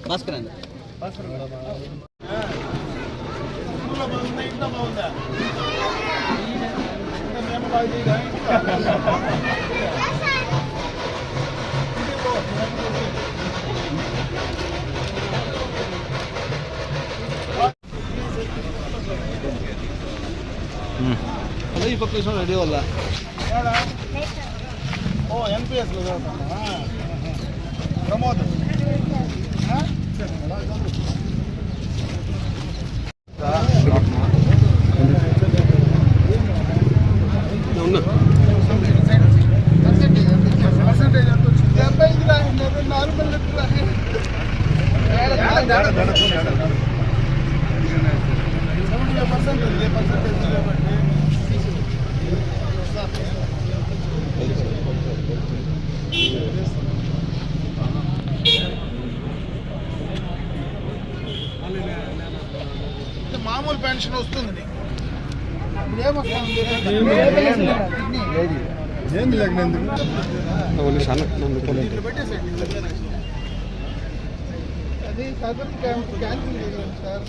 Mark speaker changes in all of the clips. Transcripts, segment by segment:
Speaker 1: భాస్కర్ అండి ఈ పక్క రెడీ వల్ల ఓ ఎన్పిఎస్ ప్రమోద్ మామూలు పెన్షన్ వస్తుంది అది క్యాన్సిల్ చేయాలి సార్.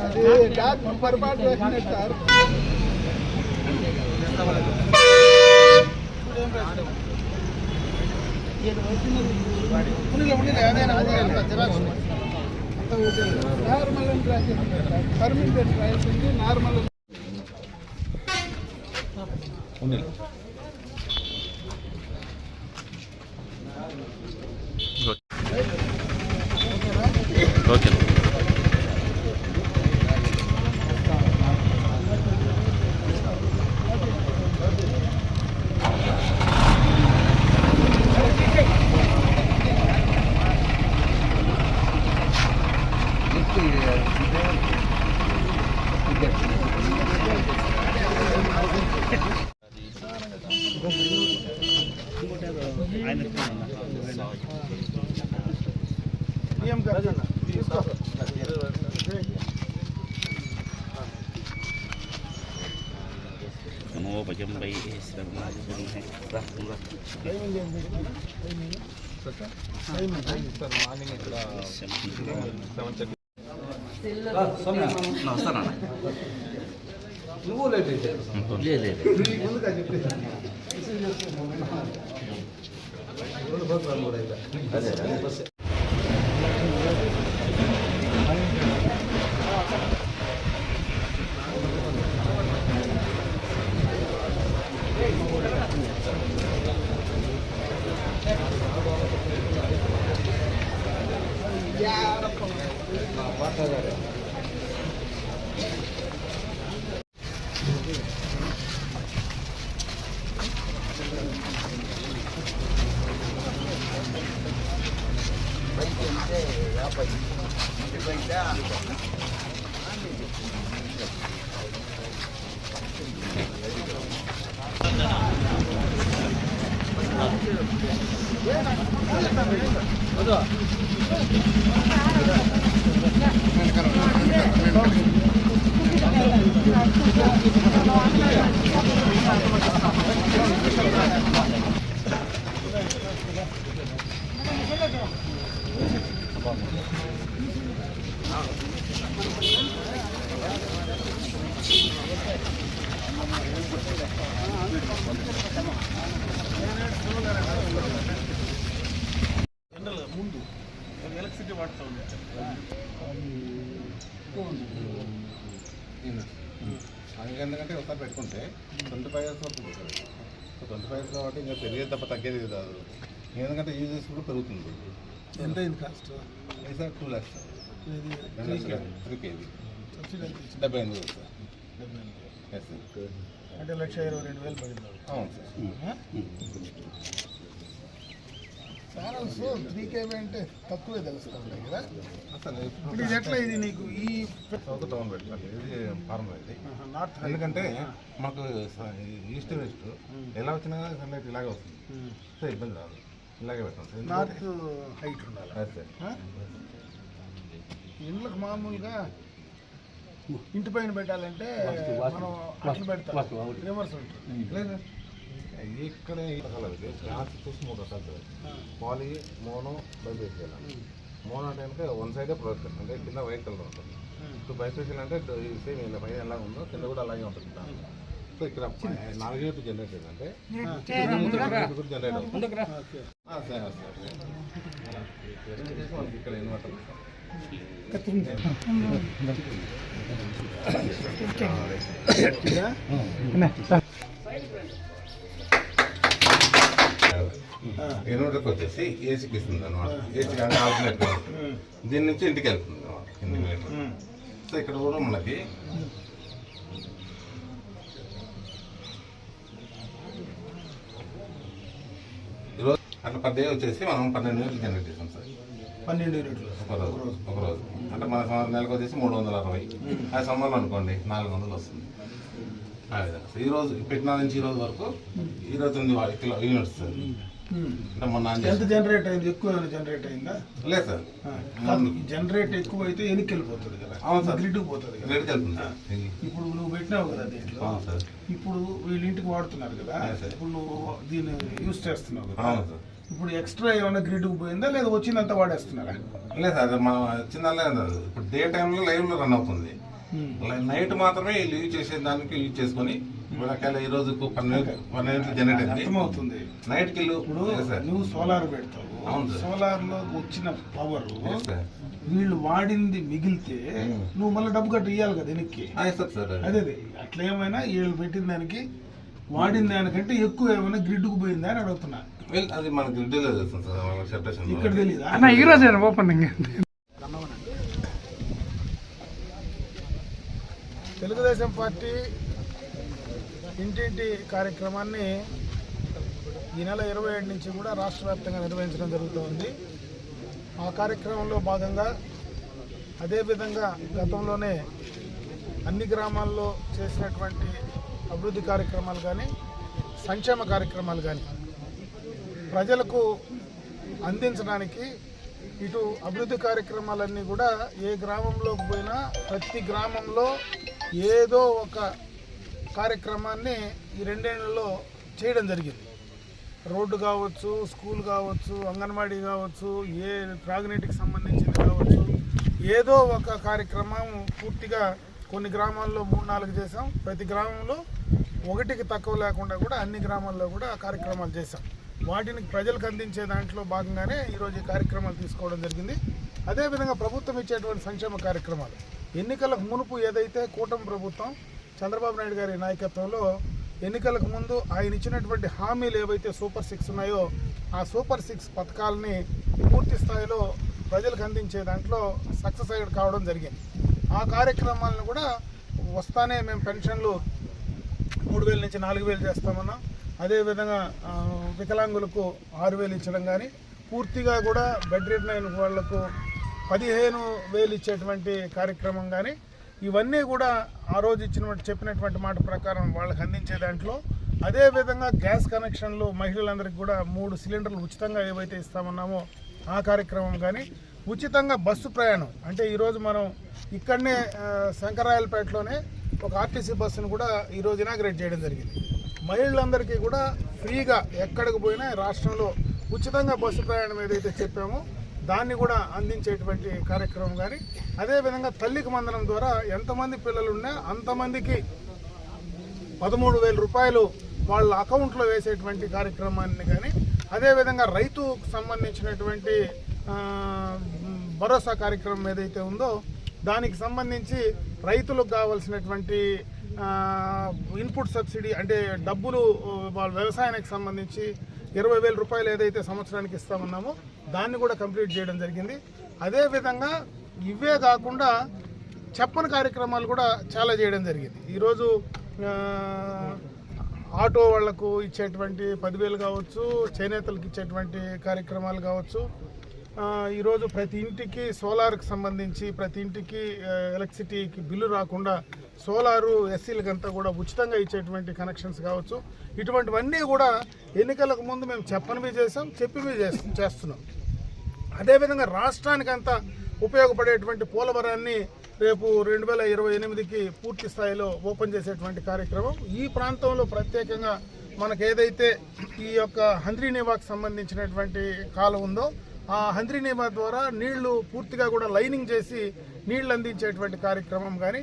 Speaker 1: అది డాక్టర్ పొరపాటు వేసినట్టు సార్. నార్మల్ పర్మిటెడ్ ట్రయల్స్ ఉంది normal
Speaker 2: okay Namo bajambai sedang
Speaker 1: జనరల్గా ముందు ఎలక్ట్రిసిటీ వాడుతూ ఉంది
Speaker 3: ఎందుకంటే ఒకసారి పెట్టుకుంటే 25 years వరకు ఉంటుంది. సో 25 years కాబట్టి ఇంకా పెరిగేది తప్ప తగ్గేది కాదు. ఎందుకంటే యూజెస్ కూడా పెరుగుతుంది.
Speaker 1: ఎంత అయింది cost?
Speaker 3: Sir 2 lakhs 3 kg 75 sir. Yes sir.
Speaker 1: అంటే 1,22,000 పడింది.
Speaker 3: అవును సార్.
Speaker 1: ఛానల్స్ 3 kb అంటే తక్కువే తెలుస్తూ ఉంటాయి కదా.
Speaker 3: అసలు
Speaker 1: ఇప్పుడు ఇది ఎట్లా ఇది నీకు ఈ
Speaker 3: సౌత్ టౌన్ పెట్టాలి. ఇది ఫార్మర్ ఇది.
Speaker 1: నార్త్
Speaker 3: ఎందుకంటే మాకు ఈస్ట్ వెస్ట్ ఎలా వచ్చినా సన్లైట్ ఇలాగే వస్తుంది. సో ఇబ్బంది రాదు. ఇలాగే పెట్టాం సార్.
Speaker 1: నార్త్ హైట్ ఉండాలి.
Speaker 3: అదే సార్.
Speaker 1: ఇండ్లకు మామూలుగా ఇంటి పైన పెట్టాలంటే మనం అట్లా పెడతాం, రివర్స్ ఉంటుంది.
Speaker 3: లేదు ఇక్కడ గ్లాస్ చూసి 3 రకాలు sir. Poly, mono, bifacial. Mono అంటే కనుక 1 సైడే ప్రొడక్ట్ అంటే కింద వైట్ కలర్ ఉంటుంది. ఇప్పుడు బైఫేషియల్ అంటే సేమ్ ఇలా పైన ఎలా ఉందో కింద కూడా అలాగే ఉంటుంది. సో ఇక్కడ 4 వైపు జనరేట్ అయిందంటే జనరేట్ అవుతుంది. ఇక్కడ ఇన్వర్టర్ ఇన్వర్టర్కి వచ్చేసి ఏసీకి ఇస్తుంది అనమాట. ఏసీ కానీ ఆల్టర్నేట్ దీని నుంచి ఇంటికి వెళ్తుంది అనమాట. సో ఇక్కడ కూడా మనకి ఈరోజు అట్లా పర్ డే వచ్చేసి మనం 12 యూనిట్లు జనరేట్ చేస్తాం సార్.
Speaker 1: 12 యూనిట్లు
Speaker 3: ఒక రోజు అంటే మన నెలకు వచ్చేసి 360. ఆ సమ్మర్లో అనుకోండి 400 వస్తుంది. ఆ విధంగా ఈ రోజు పెట్టిన నుంచి ఈ రోజు వరకు 29 కిలో యూనిట్స్ సార్. అంటే మొన్న
Speaker 1: ఎంత జనరేట్ అయింది? ఎక్కువ జనరేట్ అయిందా?
Speaker 3: లేదు సార్.
Speaker 1: జనరేట్ ఎక్కువ అయితే ఎనికి వెళ్ళిపోతుంది కదా.
Speaker 3: అవును సార్.
Speaker 1: గ్రిడ్కి పోతుంది కదా.
Speaker 3: గ్రిడ్కి వెళ్తుంది సార్.
Speaker 1: ఇప్పుడు నువ్వు పెట్టినావు కదా దీంట్లో.
Speaker 3: అవును సార్.
Speaker 1: ఇప్పుడు వీళ్ళ ఇంటికి వాడుతున్నారు కదా. ఇప్పుడు నువ్వు దీన్ని యూజ్ చేస్తున్నావు కదా.
Speaker 3: అవును సార్.
Speaker 1: ఇప్పుడు ఎక్స్ట్రా ఏమైనా గ్రిడ్కి పోయిందా లేదా వచ్చిందంతా వాడేస్తున్నారా?
Speaker 3: లేదు సార్. మనం చిన్న ఇప్పుడు డే టైంలో లైవ్లో రన్ అవుతుంది. నైట్ మాత్రమే వీళ్ళు యూజ్ చేసేదానికి యూజ్ చేసుకొని ఒకవేళ ఈ రోజుకు 12 జనరేట్ అయింది
Speaker 1: అవుతుంది.
Speaker 3: నైట్కి
Speaker 1: ఇప్పుడు నువ్వు సోలార్ పెడతావు. సోలార్ లో వచ్చిన పవర్ వీళ్ళు వాడింది మిగిలితే నువ్వు మళ్ళీ డబ్బు కట్టి ఇవ్వాలి కదా వెనక్కి. అదే అట్లా ఏమైనా వీళ్ళు పెట్టిన దానికి వాడిన దానికంటే ఎక్కువ ఏమైనా గ్రిడ్కు పోయిందా అని అడుగుతున్నా.
Speaker 3: అది మన గ్రిడ్
Speaker 1: ఇక్కడ తెలీదా?
Speaker 4: ఈ రోజు ఓపెనింగ్.
Speaker 1: తెలుగుదేశం పార్టీ ఇంటింటి కార్యక్రమాన్ని ఈ నెల 27 నుంచి కూడా రాష్ట్ర వ్యాప్తంగా నిర్వహించడం జరుగుతోంది. ఆ కార్యక్రమంలో భాగంగా అదేవిధంగా గతంలోనే అన్ని గ్రామాల్లో చేసినటువంటి అభివృద్ధి కార్యక్రమాలు కానీ సంక్షేమ కార్యక్రమాలు కానీ ప్రజలకు అందించడానికి ఇటు అభివృద్ధి కార్యక్రమాలన్నీ కూడా ఏ గ్రామంలోకి పోయినా ప్రతి గ్రామంలో ఏదో ఒక కార్యక్రమాన్ని ఈ 2 ఏళ్లలో చేయడం జరిగింది. రోడ్డు కావచ్చు, స్కూల్ కావచ్చు, అంగన్వాడీ కావచ్చు, ఏ త్రాగునీటికి సంబంధించింది కావచ్చు, ఏదో ఒక కార్యక్రమం పూర్తిగా కొన్ని గ్రామాల్లో 3-4 చేసాం. ప్రతి గ్రామంలో 1కి తక్కువ లేకుండా కూడా అన్ని గ్రామాల్లో కూడా కార్యక్రమాలు చేసాం. వాటిని ప్రజలకు అందించే దాంట్లో భాగంగానే ఈరోజు ఈ కార్యక్రమాలు తీసుకోవడం జరిగింది. అదేవిధంగా ప్రభుత్వం ఇచ్చేటువంటి సంక్షేమ కార్యక్రమాలు ఎన్నికలకు మునుపు ఏదైతే కూటమి ప్రభుత్వం చంద్రబాబు నాయుడు గారి నాయకత్వంలో ఎన్నికలకు ముందు ఆయన ఇచ్చినటువంటి హామీలు ఏవైతే సూపర్ 6 ఉన్నాయో ఆ సూపర్ 6 పథకాలని పూర్తి స్థాయిలో ప్రజలకు అందించే దాంట్లో సక్సెస్ కావడం జరిగింది. ఆ కార్యక్రమాలను కూడా వస్తానే మేము పెన్షన్లు 3,000 నుంచి 4,000 చేస్తామన్నాం. అదేవిధంగా వికలాంగులకు 6,000 ఇచ్చడం కానీ పూర్తిగా కూడా బెడ్ రిడెన్ అయిన వాళ్లకు 15,000 ఇచ్చేటువంటి కార్యక్రమం కానీ ఇవన్నీ కూడా ఆ రోజు చెప్పినటువంటి మాట ప్రకారం వాళ్ళకి అందించే దాంట్లో అదేవిధంగా గ్యాస్ కనెక్షన్లు మహిళలందరికీ కూడా 3 సిలిండర్లు ఉచితంగా ఏవైతే ఇస్తామన్నామో ఆ కార్యక్రమం కానీ ఉచితంగా బస్సు ప్రయాణం అంటే ఈరోజు మనం ఇక్కడనే శంకరాయలపేటలోనే ఒక ఆర్టీసీ బస్సును కూడా ఈరోజు ఇనాగ్రేట్ చేయడం జరిగింది. మహిళలందరికీ కూడా ఫ్రీగా ఎక్కడికి పోయినా రాష్ట్రంలో ఉచితంగా బస్సు ప్రయాణం ఏదైతే చెప్పామో దాన్ని కూడా అందించేటువంటి కార్యక్రమం కానీ అదేవిధంగా తల్లికి వందనం ద్వారా ఎంతమంది పిల్లలు ఉన్నా అంతమందికి 13,000 రూపాయలు వాళ్ళ అకౌంట్లో వేసేటువంటి కార్యక్రమాన్ని కానీ, అదేవిధంగా రైతుకు సంబంధించినటువంటి భరోసా కార్యక్రమం ఏదైతే ఉందో దానికి సంబంధించి రైతులకు కావాల్సినటువంటి ఇన్పుట్ సబ్సిడీ అంటే డబ్బులు వాళ్ళ వ్యవసాయానికి సంబంధించి 20,000 రూపాయలు ఏదైతే సంవత్సరానికి ఇస్తామన్నామో దాన్ని కూడా కంప్లీట్ చేయడం జరిగింది. అదేవిధంగా ఇవే కాకుండా చెప్పని కార్యక్రమాలు కూడా చాలా చేయడం జరిగింది. ఈరోజు ఆటో వాళ్లకు ఇచ్చేటువంటి 10,000 కావచ్చు, చేనేతలకు ఇచ్చేటువంటి కార్యక్రమాలు కావచ్చు, ఈరోజు ప్రతి ఇంటికి సోలార్కి సంబంధించి ప్రతి ఇంటికి ఎలక్ట్రిసిటీకి బిల్లు రాకుండా సోలారు ఎస్సీలకంతా కూడా ఉచితంగా ఇచ్చేటువంటి కనెక్షన్స్ కావచ్చు, ఇటువంటివన్నీ కూడా ఎన్నికలకు ముందు మేము చెప్పనివి చేసాం, చెప్పివి చేస్తున్నాం. అదేవిధంగా రాష్ట్రానికంతా ఉపయోగపడేటువంటి పోలవరాన్ని రేపు 2028కి పూర్తి స్థాయిలో ఓపెన్ చేసేటువంటి కార్యక్రమం. ఈ ప్రాంతంలో ప్రత్యేకంగా మనకు ఏదైతే ఈ యొక్క హంద్రీనేవాకు సంబంధించినటువంటి కాలం ఉందో ఆ హంద్రీనేవా ద్వారా నీళ్లు పూర్తిగా కూడా లైనింగ్ చేసి నీళ్లు అందించేటువంటి కార్యక్రమం కానీ,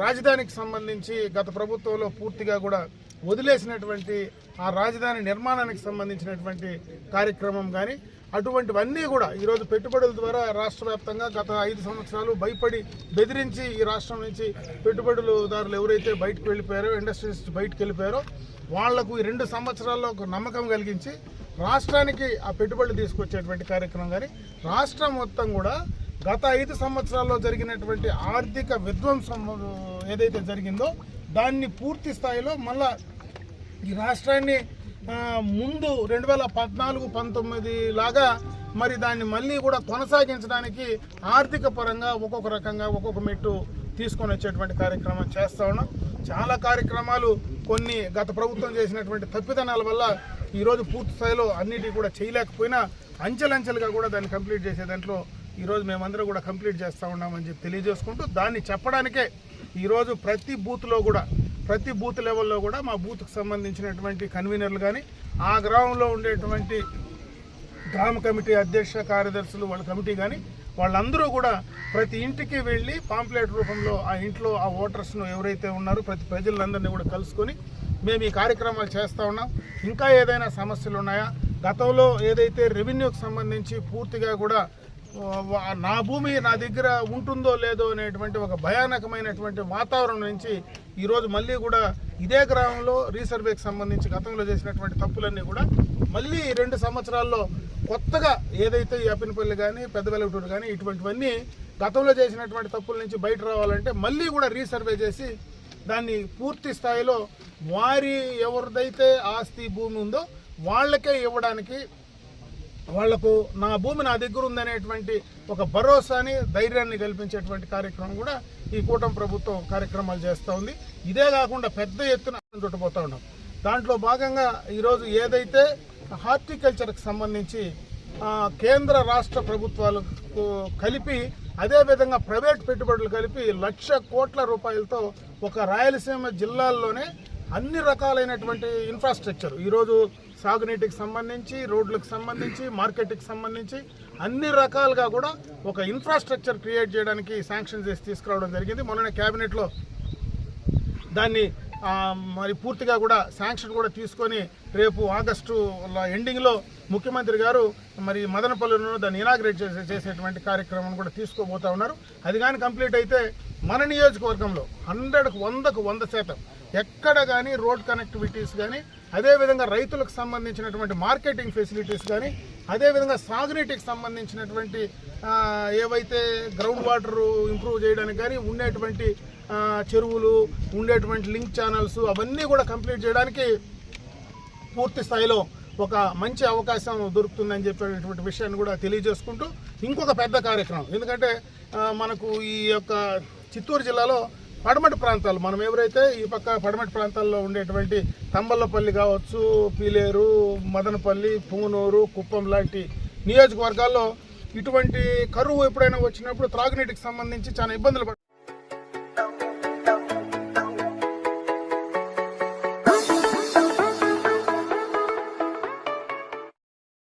Speaker 1: రాజధానికి సంబంధించి గత ప్రభుత్వంలో పూర్తిగా కూడా వదిలేసినటువంటి ఆ రాజధాని నిర్మాణానికి సంబంధించినటువంటి కార్యక్రమం కానీ, అటువంటివన్నీ కూడా ఈరోజు పెట్టుబడుల ద్వారా రాష్ట్ర వ్యాప్తంగా గత 5 సంవత్సరాలు భయపడి బెదిరించి ఈ రాష్ట్రం నుంచి పెట్టుబడులదారులు ఎవరైతే బయటకు వెళ్ళిపోయారో, ఇండస్ట్రీస్ బయటకు వెళ్ళిపోయారో వాళ్లకు ఈ 2 సంవత్సరాల్లో ఒక నమ్మకం కలిగించి రాష్ట్రానికి ఆ పెట్టుబడులు తీసుకొచ్చేటువంటి కార్యక్రమం కానీ, రాష్ట్రం మొత్తం కూడా గత 5 సంవత్సరాల్లో జరిగినటువంటి ఆర్థిక విధ్వంసం ఏదైతే జరిగిందో దాన్ని పూర్తి స్థాయిలో మళ్ళా ఈ రాష్ట్రాన్ని ముందు 2014-19 లాగా మరి దాన్ని మళ్ళీ కూడా కొనసాగించడానికి ఆర్థిక పరంగా ఒక్కొక్క రకంగా ఒక్కొక్క మెట్టు తీసుకొని వచ్చేటువంటి కార్యక్రమం చేస్తూ ఉన్నాం. చాలా కార్యక్రమాలు కొన్ని గత ప్రభుత్వం చేసినటువంటి తప్పిదనాల వల్ల ఈరోజు పూర్తి స్థాయిలో అన్నిటి కూడా చేయలేకపోయినా అంచెలంచెలుగా కూడా దాన్ని కంప్లీట్ చేసే దాంట్లో ఈరోజు మేమందరం కూడా కంప్లీట్ చేస్తూ ఉన్నామని చెప్పి తెలియజేసుకుంటూ, దాన్ని చెప్పడానికే ఈరోజు ప్రతి బూత్లో కూడా ప్రతి బూత్ లెవెల్లో కూడా మా బూత్కు సంబంధించినటువంటి కన్వీనర్లు కానీ, ఆ గ్రామంలో ఉండేటువంటి గ్రామ కమిటీ అధ్యక్ష కార్యదర్శులు వాళ్ళ కమిటీ కానీ వాళ్ళందరూ కూడా ప్రతి ఇంటికి వెళ్ళి పాంప్లెట్ రూపంలో ఆ ఇంట్లో ఆ ఓటర్స్ను ఎవరైతే ఉన్నారో ప్రతి ప్రజలందరినీ కూడా కలుసుకొని మేము ఈ కార్యక్రమాలు చేస్తూ ఉన్నాం. ఇంకా ఏదైనా సమస్యలు ఉన్నాయా, గతంలో ఏదైతే రెవెన్యూకి సంబంధించి పూర్తిగా కూడా నా భూమి నా దగ్గర ఉంటుందో లేదో అనేటువంటి ఒక భయానకమైనటువంటి వాతావరణం నుంచి ఈరోజు మళ్ళీ కూడా ఇదే గ్రామంలో రీసర్వేకి సంబంధించి గతంలో చేసినటువంటి తప్పులన్నీ కూడా మళ్ళీ 2 సంవత్సరాల్లో కొత్తగా ఏదైతే ఈ అప్పినపల్లి కానీ పెద్ద వెలుగుటూరు కానీ ఇటువంటివన్నీ గతంలో చేసినటువంటి తప్పుల నుంచి బయట రావాలంటే మళ్ళీ కూడా రీసర్వే చేసి దాన్ని పూర్తి స్థాయిలో వారి ఎవరిదైతే ఆస్తి భూమి ఉందో వాళ్ళకే ఇవ్వడానికి, వాళ్లకు నా భూమి నా దగ్గర ఉందనేటువంటి ఒక భరోసాని ధైర్యాన్ని కల్పించేటువంటి కార్యక్రమం కూడా ఈ కూటమి ప్రభుత్వం కార్యక్రమాలు చేస్తూ ఉంది. ఇదే కాకుండా పెద్ద ఎత్తున చుట్టపోతూ ఉన్నాం. దాంట్లో భాగంగా ఈరోజు ఏదైతే హార్టికల్చర్కి సంబంధించి కేంద్ర రాష్ట్ర ప్రభుత్వాలకు కలిపి అదేవిధంగా ప్రైవేట్ పెట్టుబడులు కలిపి 1,00,000 కోట్ల రూపాయలతో ఒక రాయలసీమ జిల్లాల్లోనే అన్ని రకాలైనటువంటి ఇన్ఫ్రాస్ట్రక్చర్ ఈరోజు సాగునీటికి సంబంధించి, రోడ్లకు సంబంధించి, మార్కెట్కి సంబంధించి అన్ని రకాలుగా కూడా ఒక ఇన్ఫ్రాస్ట్రక్చర్ క్రియేట్ చేయడానికి శాంక్షన్ చేసి తీసుకురావడం జరిగింది. మొన్న క్యాబినెట్లో దాన్ని మరి పూర్తిగా కూడా శాంక్షన్ కూడా తీసుకొని రేపు ఆగస్టు ఎండింగ్లో ముఖ్యమంత్రి గారు మరి మదనపల్లిలో దాన్ని ఇనాగ్రేట్ చేసేటువంటి కార్యక్రమం కూడా తీసుకోబోతా ఉన్నారు. అది కానీ కంప్లీట్ అయితే మన నియోజకవర్గంలో 100% ఎక్కడ కానీ రోడ్ కనెక్టివిటీస్ కానీ, అదేవిధంగా రైతులకు సంబంధించినటువంటి మార్కెటింగ్ ఫెసిలిటీస్ కానీ, అదేవిధంగా సాగునీటికి సంబంధించినటువంటి ఏవైతే గ్రౌండ్ వాటర్ ఇంప్రూవ్ చేయడానికి కానీ ఉండేటువంటి చెరువులు, ఉండేటువంటి లింక్ ఛానల్స్ అవన్నీ కూడా కంప్లీట్ చేయడానికి పూర్తి స్థాయిలో ఒక మంచి అవకాశం దొరుకుతుందని చెప్పేటువంటి విషయాన్ని కూడా తెలియజేసుకుంటూ, ఇంకొక పెద్ద కార్యక్రమం ఎందుకంటే మనకు ఈ యొక్క చిత్తూరు జిల్లాలో పడమటి ప్రాంతాలు మనం ఎవరైతే ఈ పక్క పడమటి ప్రాంతాల్లో ఉండేటువంటి తంబల్లపల్లి కావచ్చు, పీలేరు, మదనపల్లి, పుంగనూరు, కుప్పం లాంటి నియోజకవర్గాల్లో ఇటువంటి కరువు ఎప్పుడైనా వచ్చినప్పుడు త్రాగునీటికి సంబంధించి చాలా ఇబ్బందులు